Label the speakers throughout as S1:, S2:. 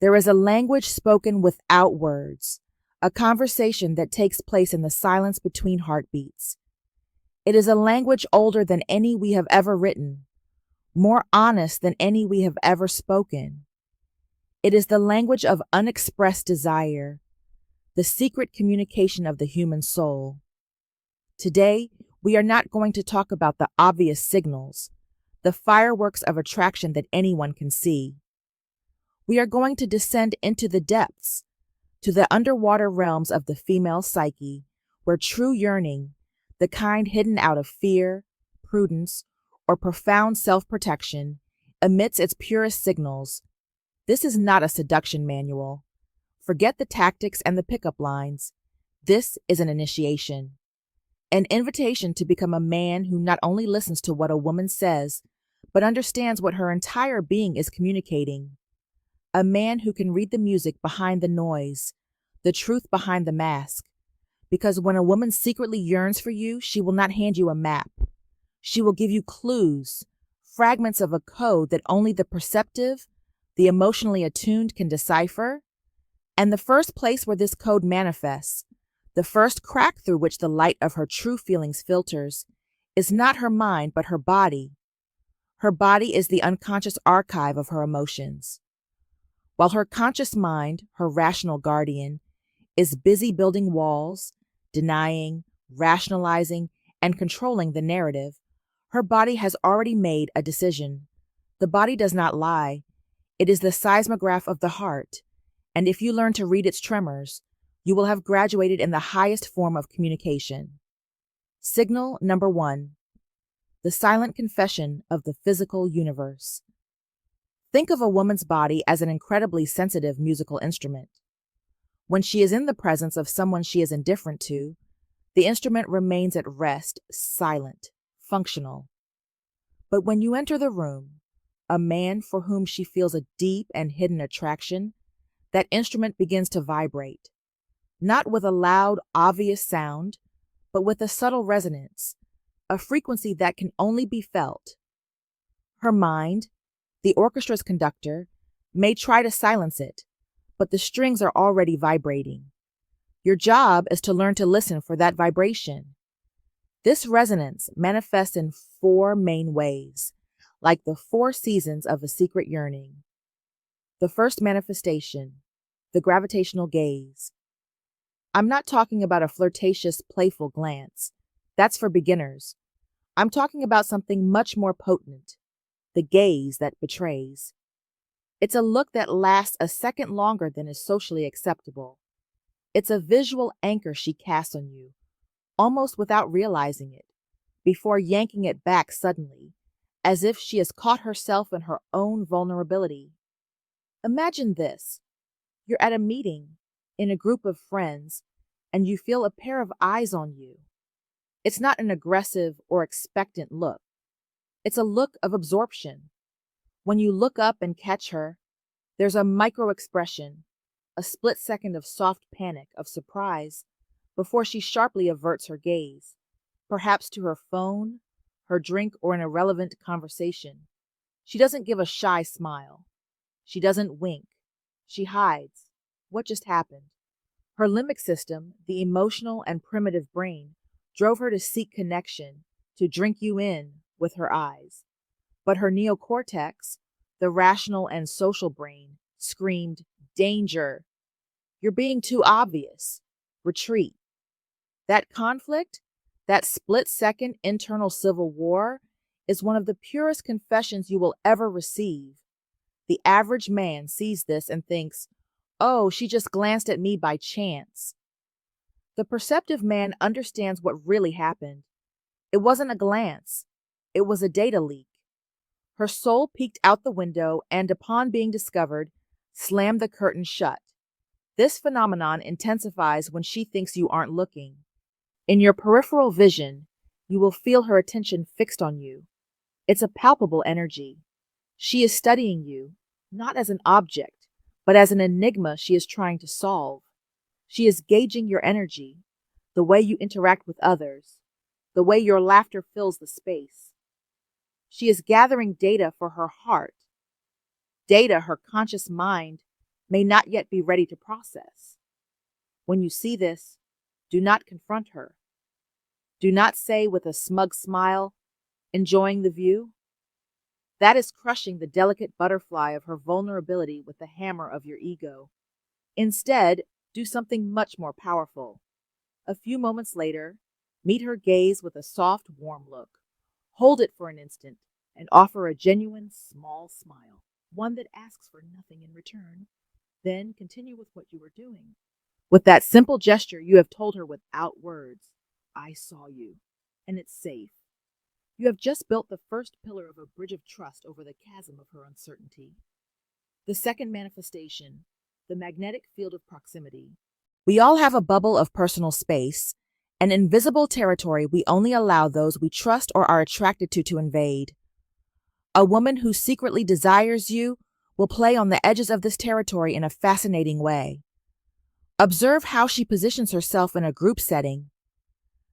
S1: There is a language spoken without words, a conversation that takes place in the silence between heartbeats. It is a language older than any we have ever written, more honest than any we have ever spoken. It is the language of unexpressed desire, the secret communication of the human soul. Today, we are not going to talk about the obvious signals, the fireworks of attraction that anyone can see. We are going to descend into the depths, to the underwater realms of the female psyche, where true yearning, the kind hidden out of fear, prudence, or profound self-protection, emits its purest signals. This is not a seduction manual. Forget the tactics and the pickup lines. This is an initiation. An invitation to become a man who not only listens to what a woman says, but understands what her entire being is communicating. A man who can read the music behind the noise, the truth behind the mask. Because when a woman secretly yearns for you, she will not hand you a map. She will give you clues, fragments of a code that only the perceptive, the emotionally attuned can decipher. And the first place where this code manifests, the first crack through which the light of her true feelings filters, is not her mind, but her body. Her body is the unconscious archive of her emotions. While her conscious mind, her rational guardian, is busy building walls, denying, rationalizing, and controlling the narrative, her body has already made a decision. The body does not lie. It is the seismograph of the heart, and if you learn to read its tremors, you will have graduated in the highest form of communication. Signal number 1. The silent confession of the physical universe. Think of a woman's body as an incredibly sensitive musical instrument. When she is in the presence of someone she is indifferent to, the instrument remains at rest, silent, functional. But when you enter the room, a man for whom she feels a deep and hidden attraction, that instrument begins to vibrate, not with a loud, obvious sound, but with a subtle resonance, a frequency that can only be felt. Her mind, the orchestra's conductor, may try to silence it, but the strings are already vibrating. Your job is to learn to listen for that vibration. This resonance manifests in 4 main ways, like the 4 seasons of a secret yearning. The first manifestation, the gravitational gaze. I'm not talking about a flirtatious, playful glance. That's for beginners. I'm talking about something much more potent, the gaze that betrays. It's a look that lasts a second longer than is socially acceptable. It's a visual anchor she casts on you, almost without realizing it, before yanking it back suddenly, as if she has caught herself in her own vulnerability. Imagine this. You're at a meeting, in a group of friends, and you feel a pair of eyes on you. It's not an aggressive or expectant look. It's a look of absorption. When you look up and catch her, there's a micro-expression, a split second of soft panic, of surprise, before she sharply averts her gaze, perhaps to her phone, her drink, or an irrelevant conversation. She doesn't give a shy smile. She doesn't wink. She hides. What just happened? Her limbic system, the emotional and primitive brain, drove her to seek connection, to drink you in with her eyes. But her neocortex, the rational and social brain, screamed, "Danger! You're being too obvious. Retreat." That conflict, that split-second internal civil war, is one of the purest confessions you will ever receive. The average man sees this and thinks, "Oh, she just glanced at me by chance." The perceptive man understands what really happened. It wasn't a glance. It was a data leak. Her soul peeked out the window and, upon being discovered, slammed the curtain shut. This phenomenon intensifies when she thinks you aren't looking. In your peripheral vision, you will feel her attention fixed on you. It's a palpable energy. She is studying you, not as an object, but as an enigma she is trying to solve. She is gauging your energy, the way you interact with others, the way your laughter fills the space. She is gathering data for her heart, data her conscious mind may not yet be ready to process. When you see this, do not confront her. Do not say with a smug smile, enjoying the view. That is crushing the delicate butterfly of her vulnerability with the hammer of your ego. Instead, do something much more powerful. A few moments later, meet her gaze with a soft, warm look. Hold it for an instant and offer a genuine, small smile, one that asks for nothing in return. Then continue with what you were doing. With that simple gesture, you have told her without words, I saw you, and it's safe. You have just built the first pillar of a bridge of trust over the chasm of her uncertainty. The second manifestation, the magnetic field of proximity. We all have a bubble of personal space, an invisible territory we only allow those we trust or are attracted to invade. A woman who secretly desires you will play on the edges of this territory in a fascinating way. Observe how she positions herself in a group setting.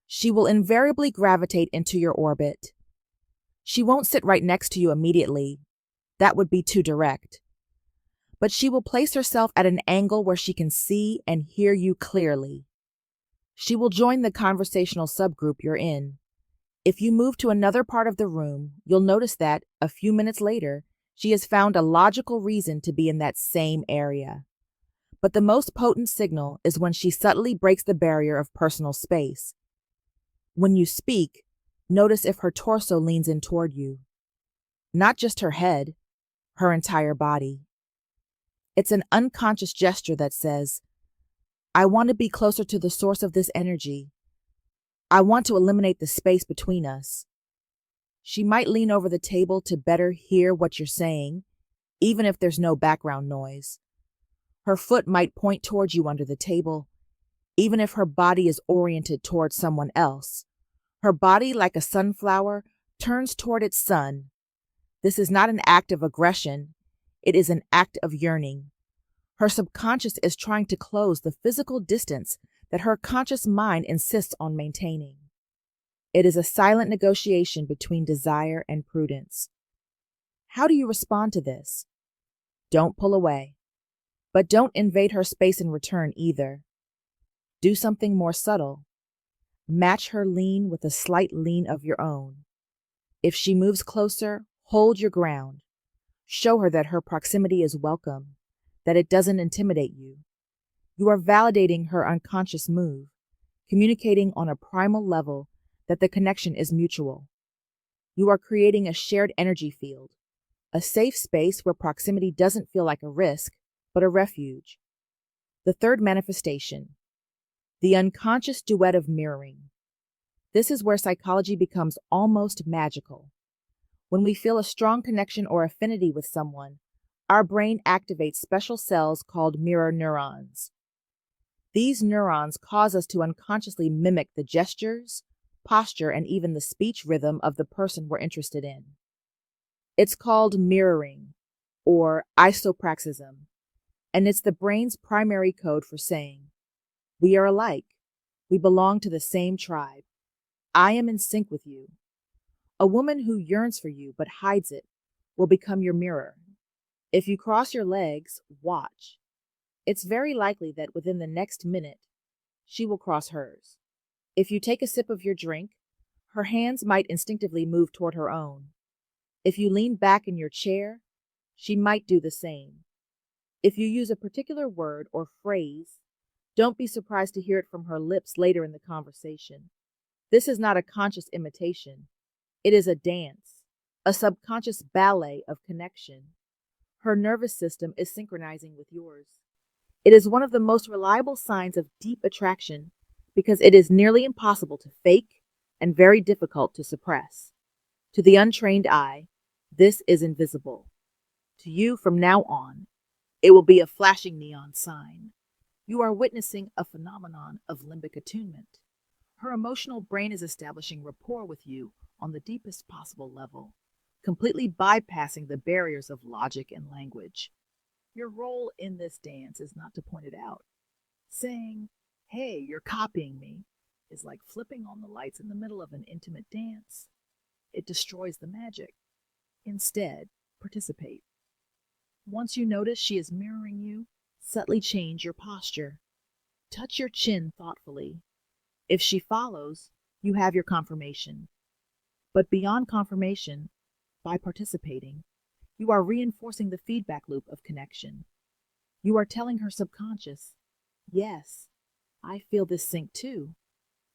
S1: She will invariably gravitate into your orbit. She won't sit right next to you immediately. That would be too direct. But she will place herself at an angle where she can see and hear you clearly. She will join the conversational subgroup you're in. If you move to another part of the room, you'll notice that, a few minutes later, she has found a logical reason to be in that same area. But the most potent signal is when she subtly breaks the barrier of personal space. When you speak, notice if her torso leans in toward you. Not just her head, her entire body. It's an unconscious gesture that says, I want to be closer to the source of this energy. I want to eliminate the space between us. She might lean over the table to better hear what you're saying, even if there's no background noise. Her foot might point towards you under the table, even if her body is oriented towards someone else. Her body, like a sunflower, turns toward its sun. This is not an act of aggression. It is an act of yearning. Her subconscious is trying to close the physical distance that her conscious mind insists on maintaining. It is a silent negotiation between desire and prudence. How do you respond to this? Don't pull away, but don't invade her space in return either. Do something more subtle. Match her lean with a slight lean of your own. If she moves closer, hold your ground. Show her that her proximity is welcome, that it doesn't intimidate you. You are validating her unconscious move, communicating on a primal level that the connection is mutual. You are creating a shared energy field, a safe space where proximity doesn't feel like a risk, but a refuge. The third manifestation, the unconscious duet of mirroring. This is where psychology becomes almost magical. When we feel a strong connection or affinity with someone, our brain activates special cells called mirror neurons. These neurons cause us to unconsciously mimic the gestures, posture, and even the speech rhythm of the person we're interested in. It's called mirroring, or isopraxism, and it's the brain's primary code for saying, we are alike. We belong to the same tribe. I am in sync with you. A woman who yearns for you but hides it will become your mirror. If you cross your legs, watch. It's very likely that within the next minute, she will cross hers. If you take a sip of your drink, her hands might instinctively move toward her own. If you lean back in your chair, she might do the same. If you use a particular word or phrase, don't be surprised to hear it from her lips later in the conversation. This is not a conscious imitation. It is a dance, a subconscious ballet of connection. Her nervous system is synchronizing with yours. It is one of the most reliable signs of deep attraction because it is nearly impossible to fake and very difficult to suppress. To the untrained eye, this is invisible. To you, from now on, it will be a flashing neon sign. You are witnessing a phenomenon of limbic attunement. Her emotional brain is establishing rapport with you on the deepest possible level, completely bypassing the barriers of logic and language. Your role in this dance is not to point it out. Saying, hey, you're copying me, is like flipping on the lights in the middle of an intimate dance. It destroys the magic. Instead, participate. Once you notice she is mirroring you, Subtly change your posture. Touch your chin thoughtfully. If she follows, you have your confirmation. But beyond confirmation, by participating, you are reinforcing the feedback loop of connection. You are telling her subconscious, yes, I feel this sync too.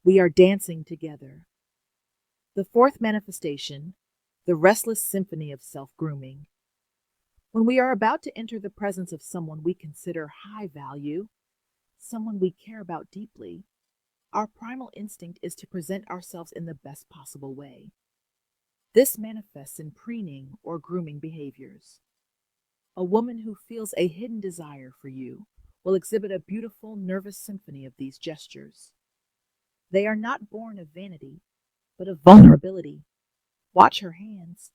S1: We are dancing together. The fourth manifestation, the restless symphony of self-grooming. When we are about to enter the presence of someone we consider high value, someone we care about deeply, our primal instinct is to present ourselves in the best possible way. This manifests in preening or grooming behaviors. A woman who feels a hidden desire for you will exhibit a beautiful, nervous symphony of these gestures. They are not born of vanity, but of vulnerability. Watch her hands.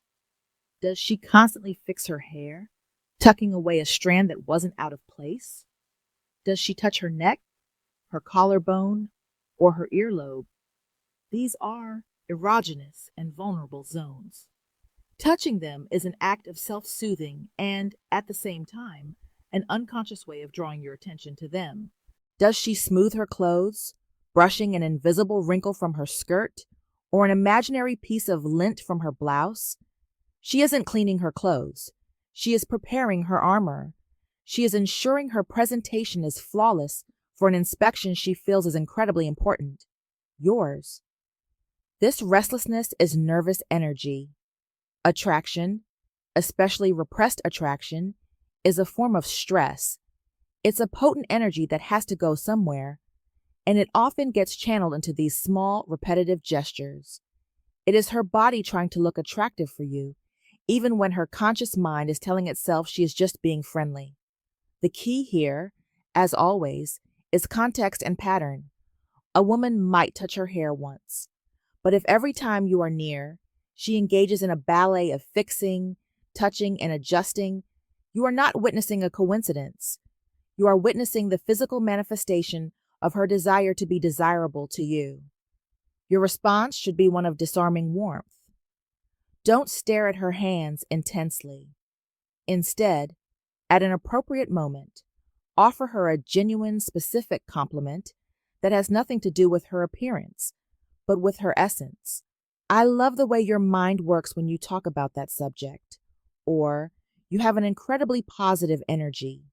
S1: Does she constantly fix her hair, tucking away a strand that wasn't out of place? Does she touch her neck, her collarbone, or her earlobe? These are erogenous and vulnerable zones. Touching them is an act of self-soothing and, at the same time, an unconscious way of drawing your attention to them. Does she smooth her clothes, brushing an invisible wrinkle from her skirt or an imaginary piece of lint from her blouse? She isn't cleaning her clothes. She is preparing her armor. She is ensuring her presentation is flawless for an inspection she feels is incredibly important. Yours. This restlessness is nervous energy. Attraction, especially repressed attraction, is a form of stress. It's a potent energy that has to go somewhere, and it often gets channeled into these small, repetitive gestures. It is her body trying to look attractive for you, even when her conscious mind is telling itself she is just being friendly. The key here, as always, is context and pattern. A woman might touch her hair once, but if every time you are near, she engages in a ballet of fixing, touching, and adjusting, you are not witnessing a coincidence. You are witnessing the physical manifestation of her desire to be desirable to you. Your response should be one of disarming warmth. Don't stare at her hands intensely. Instead, at an appropriate moment, offer her a genuine, specific compliment that has nothing to do with her appearance, but with her essence. I love the way your mind works when you talk about that subject, or you have an incredibly positive energy.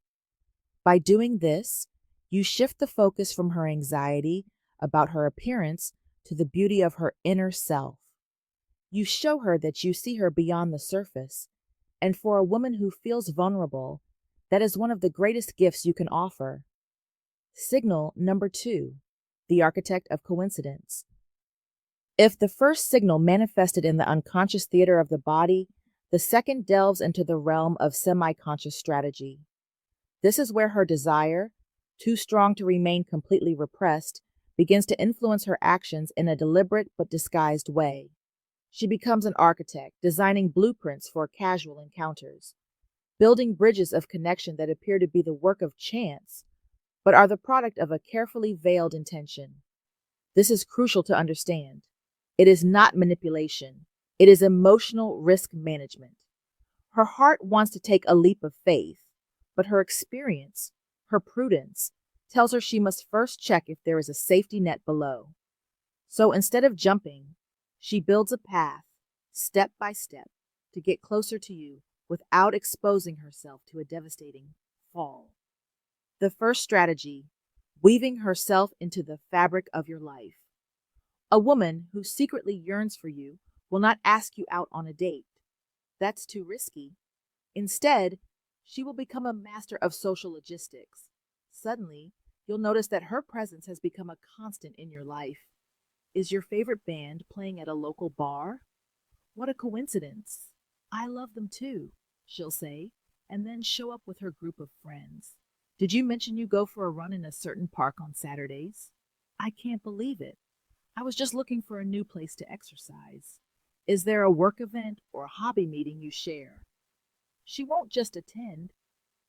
S1: By doing this, you shift the focus from her anxiety about her appearance to the beauty of her inner self. You show her that you see her beyond the surface, and for a woman who feels vulnerable, that is one of the greatest gifts you can offer. Signal number 2, the architect of coincidence. If the first signal manifested in the unconscious theater of the body, the second delves into the realm of semi-conscious strategy. This is where her desire, too strong to remain completely repressed, begins to influence her actions in a deliberate but disguised way. She becomes an architect, designing blueprints for casual encounters, building bridges of connection that appear to be the work of chance, but are the product of a carefully veiled intention. This is crucial to understand. It is not manipulation. It is emotional risk management. Her heart wants to take a leap of faith, but her experience, her prudence, tells her she must first check if there is a safety net below. So instead of jumping, she builds a path, step by step, to get closer to you without exposing herself to a devastating fall. The first strategy, weaving herself into the fabric of your life. A woman who secretly yearns for you will not ask you out on a date. That's too risky. Instead, she will become a master of social logistics. Suddenly, you'll notice that her presence has become a constant in your life. Is your favorite band playing at a local bar? What a coincidence. I love them too, she'll say, and then show up with her group of friends. Did you mention you go for a run in a certain park on Saturdays? I can't believe it. I was just looking for a new place to exercise. Is there a work event or a hobby meeting you share? She won't just attend.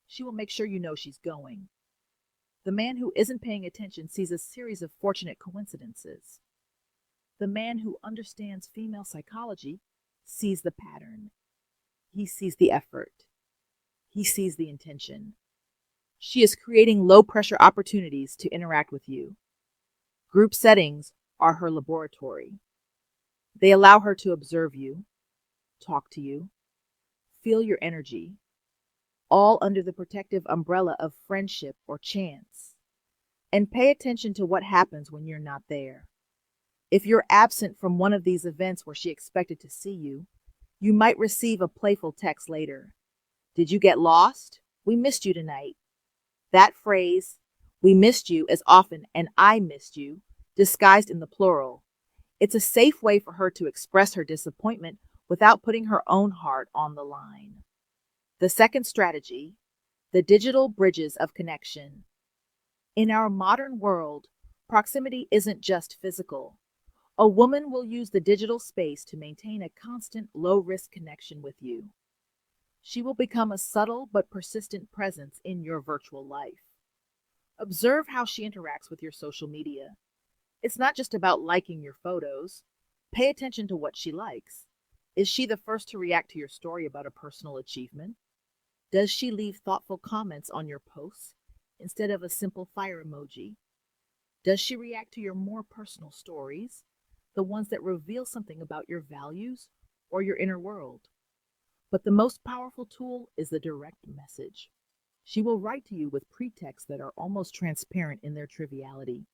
S1: She will make sure you know she's going. The man who isn't paying attention sees a series of fortunate coincidences. The man who understands female psychology sees the pattern. He sees the effort. He sees the intention. She is creating low-pressure opportunities to interact with you. Group settings are her laboratory. They allow her to observe you, talk to you, feel your energy, all under the protective umbrella of friendship or chance. And pay attention to what happens when you're not there. If you're absent from one of these events where she expected to see you, you might receive a playful text later. Did you get lost? We missed you tonight. That phrase, we missed you, is often and I missed you, disguised in the plural. It's a safe way for her to express her disappointment without putting her own heart on the line. The second strategy, the digital bridges of connection. In our modern world, proximity isn't just physical. A woman will use the digital space to maintain a constant, low-risk connection with you. She will become a subtle but persistent presence in your virtual life. Observe how she interacts with your social media. It's not just about liking your photos. Pay attention to what she likes. Is she the first to react to your story about a personal achievement? Does she leave thoughtful comments on your posts instead of a simple fire emoji? Does she react to your more personal stories, the ones that reveal something about your values or your inner world? But the most powerful tool is the direct message. She will write to you with pretexts that are almost transparent in their triviality.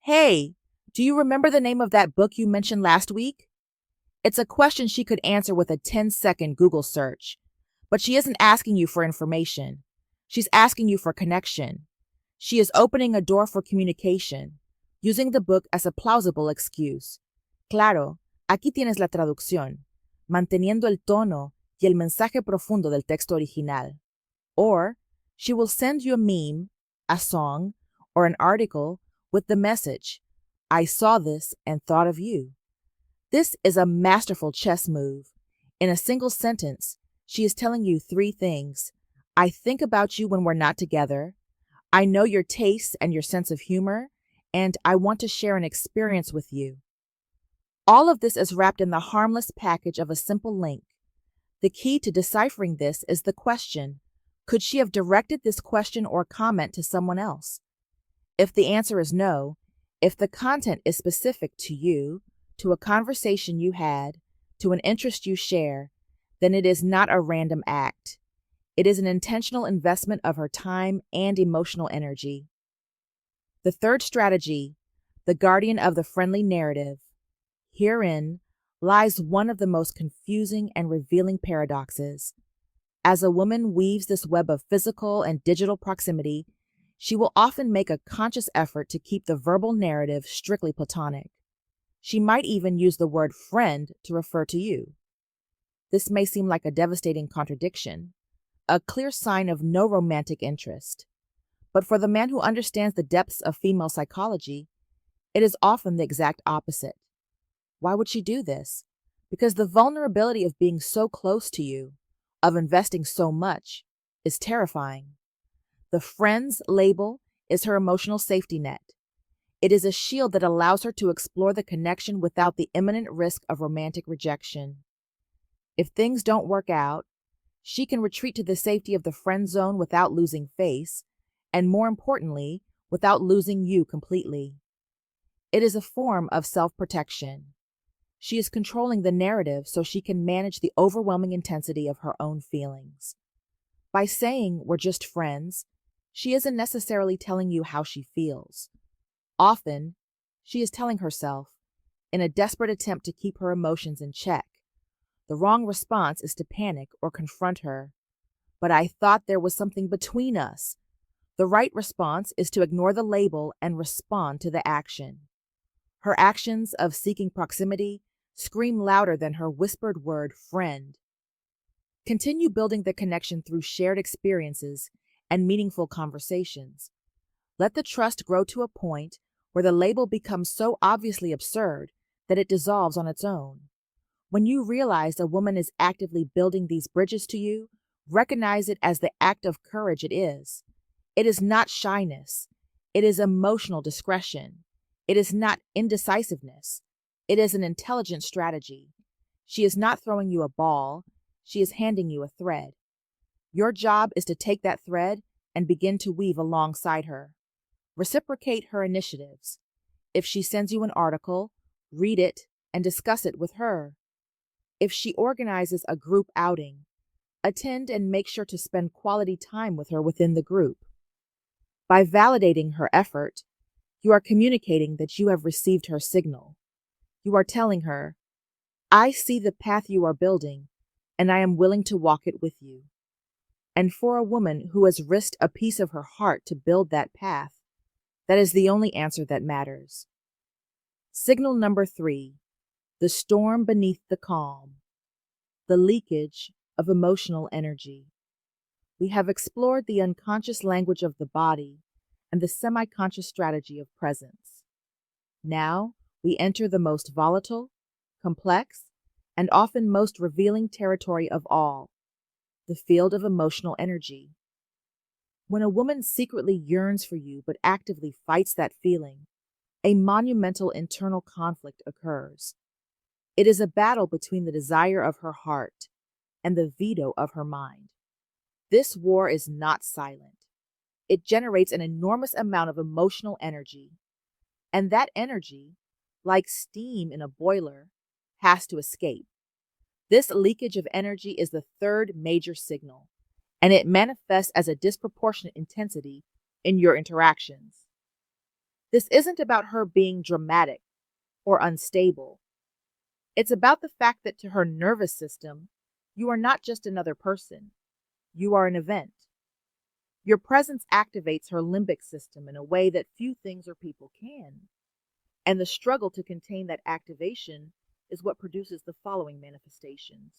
S1: Hey, do you remember the name of that book you mentioned last week? It's a question she could answer with a 10-second Google search. But she isn't asking you for information. She's asking you for connection. She is opening a door for communication, using the book as a plausible excuse. Claro, aquí tienes la traducción, manteniendo el tono y el mensaje profundo del texto original. Or, she will send you a meme, a song, or an article with the message, I saw this and thought of you. This is a masterful chess move. In a single sentence, she is telling you three things. I think about you when we're not together. I know your tastes and your sense of humor, and I want to share an experience with you. All of this is wrapped in the harmless package of a simple link. The key to deciphering this is the question. Could she have directed this question or comment to someone else? If the answer is no, if the content is specific to you, to a conversation you had, to an interest you share, then it is not a random act. It is an intentional investment of her time and emotional energy. The third strategy, the guardian of the friendly narrative. Herein lies one of the most confusing and revealing paradoxes. As a woman weaves this web of physical and digital proximity, she will often make a conscious effort to keep the verbal narrative strictly platonic. She might even use the word friend to refer to you. This may seem like a devastating contradiction, a clear sign of no romantic interest. But for the man who understands the depths of female psychology, it is often the exact opposite. Why would she do this? Because the vulnerability of being so close to you, of investing so much, is terrifying. The friends label is her emotional safety net. It is a shield that allows her to explore the connection without the imminent risk of romantic rejection. If things don't work out, she can retreat to the safety of the friend zone without losing face, and more importantly, without losing you completely. It is a form of self-protection. She is controlling the narrative so she can manage the overwhelming intensity of her own feelings. By saying we're just friends, she isn't necessarily telling you how she feels. Often, she is telling herself, in a desperate attempt to keep her emotions in check. The wrong response is to panic or confront her. But I thought there was something between us. The right response is to ignore the label and respond to the action. Her actions of seeking proximity scream louder than her whispered word, friend. Continue building the connection through shared experiences and meaningful conversations. Let the trust grow to a point where the label becomes so obviously absurd that it dissolves on its own. When you realize a woman is actively building these bridges to you, recognize it as the act of courage it is. It is not shyness. It is emotional discretion. It is not indecisiveness. It is an intelligent strategy. She is not throwing you a ball. She is handing you a thread. Your job is to take that thread and begin to weave alongside her. Reciprocate her initiatives. If she sends you an article, read it and discuss it with her. If she organizes a group outing, attend and make sure to spend quality time with her within the group. By validating her effort, you are communicating that you have received her signal. You are telling her, I see the path you are building, and I am willing to walk it with you. And for a woman who has risked a piece of her heart to build that path, that is the only answer that matters. Signal number 3, the storm beneath the calm, the leakage of emotional energy. We have explored the unconscious language of the body and the semi-conscious strategy of presence. Now we enter the most volatile, complex, and often most revealing territory of all, the field of emotional energy. When a woman secretly yearns for you but actively fights that feeling, a monumental internal conflict occurs. It is a battle between the desire of her heart and the veto of her mind. This war is not silent. It generates an enormous amount of emotional energy, and that energy, like steam in a boiler, has to escape. This leakage of energy is the third major signal, and it manifests as a disproportionate intensity in your interactions. This isn't about her being dramatic or unstable. It's about the fact that to her nervous system, you are not just another person. You are an event. Your presence activates her limbic system in a way that few things or people can. And the struggle to contain that activation is what produces the following manifestations.